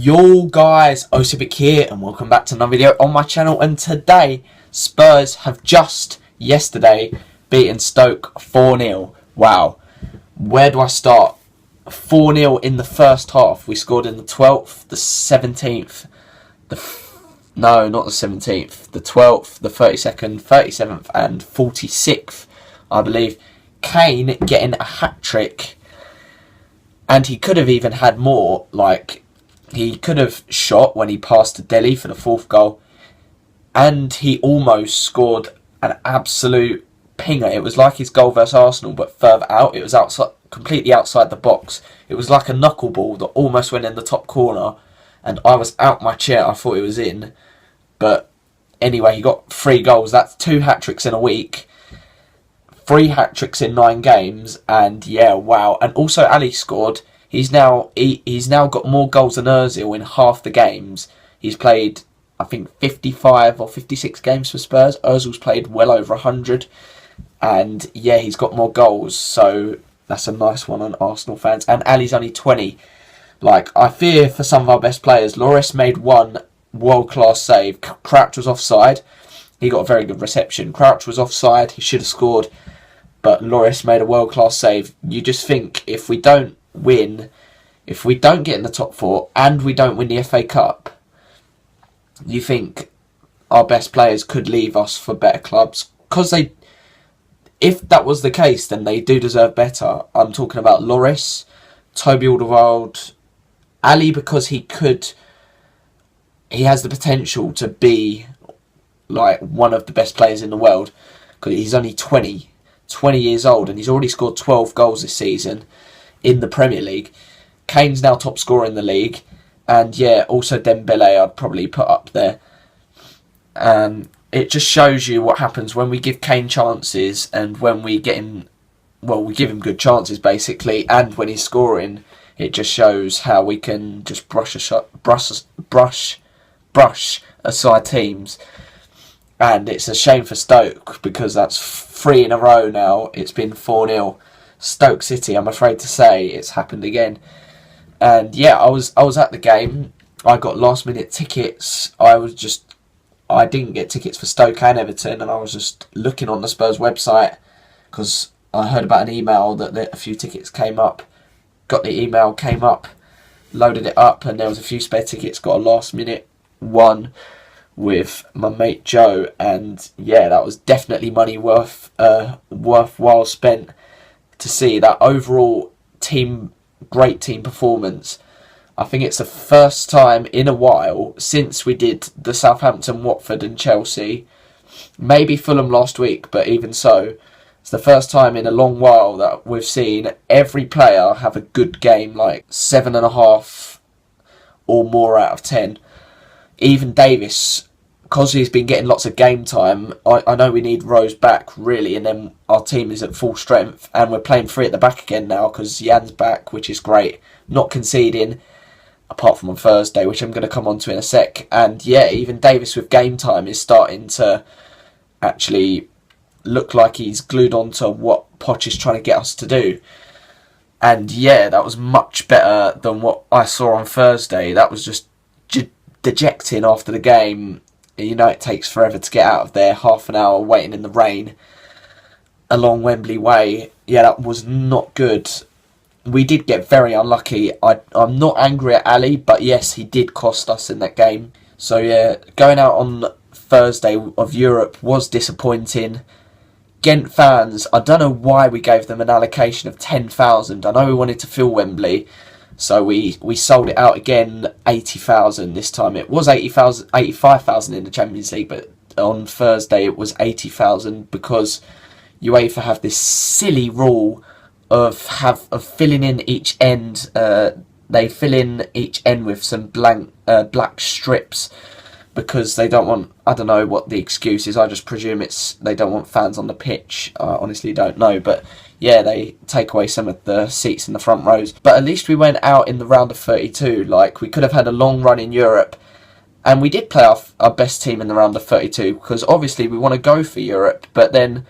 Yo guys, Osibic here and welcome back to another video on my channel. And today Spurs have just yesterday beaten Stoke 4-0. Wow, where do I start? 4-0 in the first half. We scored in the 12th, the 17th, no, not the 17th, the 12th, the 32nd, 37th and 46th, I believe. Kane getting a hat-trick, and he could have even had more. Like, he could have shot when he passed to Delhi for the fourth goal, and he almost scored an absolute pinger. It was like his goal versus Arsenal, but further out. It was outside, completely outside the box. It was like a knuckleball that almost went in the top corner, and I was out my chair. I thought it was in, but anyway, he got 3 goals. That's 2 hat-tricks in a week. 3 hat-tricks in 9 games, and yeah, wow. And also Ali scored. He's now got more goals than Ozil in half the games. He's played, I think, 55 or 56 games for Spurs. Ozil's played well over 100, and yeah, he's got more goals. So that's a nice one on Arsenal fans. And Ali's only 20. Like, I fear for some of our best players. Lloris made one world-class save. Crouch was offside. He got a very good reception. Crouch was offside. He should have scored, but Lloris made a world-class save. You just think, if we don't win, if we don't get in the top 4 and we don't win the FA Cup, you think our best players could leave us for better clubs, because if that was the case, then they do deserve better. I'm talking about Lloris, Toby Alderweireld, Ali, because he has the potential to be like one of the best players in the world, because he's only 20 years old, and he's already scored 12 goals this season in the Premier League. Kane's now top scorer in the league, and yeah, also Dembele I'd probably put up there. It just shows you what happens when we give Kane chances, and when we get him, well, we give him good chances basically, and when he's scoring, it just shows how we can just brush aside teams. And it's a shame for Stoke, because that's 3 in a row now. It's been 4-0. Stoke City, I'm afraid to say, it's happened again. And yeah, I was at the game. I got last minute tickets. I didn't get tickets for Stoke and Everton, and I was just looking on the Spurs website because I heard about an email that a few tickets came up. Got the email, came up, loaded it up, and there was a few spare tickets. Got a last minute one with my mate Joe, and yeah, that was definitely money worthwhile spent to see that overall great team performance. I think it's the first time in a while since we did the Southampton, Watford and Chelsea, maybe Fulham last week, but even so, it's the first time in a long while that we've seen every player have a good game, like 7.5 or more out of 10. Even Davis, because he's been getting lots of game time. I know we need Rose back, really, and then our team is at full strength, and we're playing 3 at the back again now because Jan's back, which is great. Not conceding, apart from on Thursday, which I'm going to come on to in a sec. And yeah, even Davis with game time is starting to actually look like he's glued onto what Poch is trying to get us to do. And yeah, that was much better than what I saw on Thursday. That was just dejecting after the game. You know, it takes forever to get out of there. Half an hour waiting in the rain along Wembley Way. Yeah, that was not good. We did get very unlucky. I'm not angry at Ali, but yes, he did cost us in that game. So yeah, going out on Thursday of Europe was disappointing. Ghent fans, I don't know why we gave them an allocation of 10,000. I know we wanted to fill Wembley, so we sold it out again, 80,000 this time. It was 85,000 in the Champions League, but on Thursday it was 80,000 because UEFA have this silly rule of filling in each end. They fill in each end with some black strips because they don't want, I don't know what the excuse is. I just presume it's they don't want fans on the pitch. I honestly don't know, but yeah, they take away some of the seats in the front rows. But at least we went out in the round of 32. Like, we could have had a long run in Europe, and we did play our best team in the round of 32 because obviously we want to go for Europe. But then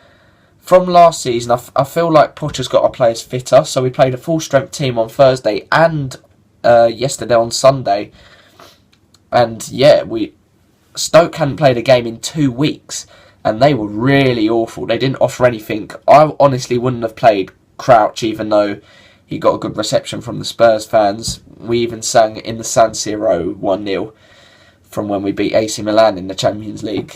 from last season, I feel like Potter's got our players fitter, so we played a full strength team on Thursday and yesterday on Sunday, And yeah, Stoke hadn't played a game in 2 weeks, and they were really awful. They didn't offer anything. I honestly wouldn't have played Crouch, even though he got a good reception from the Spurs fans. We even sang in the San Siro 1-0 from when we beat AC Milan in the Champions League.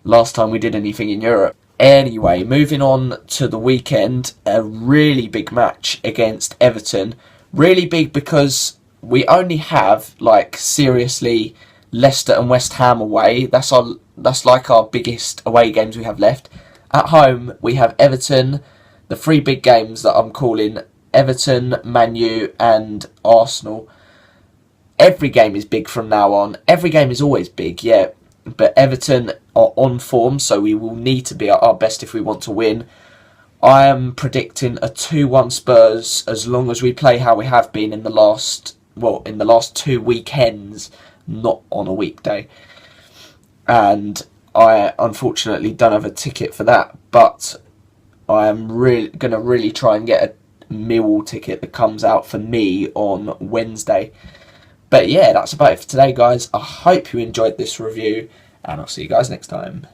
Last time we did anything in Europe. Anyway, moving on to the weekend, a really big match against Everton. Really big because we only have, like, seriously, Leicester and West Ham away. That's like our biggest away games we have left. At home, we have Everton, the 3 big games that I'm calling Everton, Man U and Arsenal. Every game is big from now on. Every game is always big, yeah. But Everton are on form, so we will need to be at our best if we want to win. I am predicting a 2-1 Spurs as long as we play how we have been in the last 2 weekends, not on a weekday. And I unfortunately don't have a ticket for that, but I am going to really try and get a Millwall ticket that comes out for me on Wednesday. But yeah, that's about it for today, guys. I hope you enjoyed this review, and I'll see you guys next time.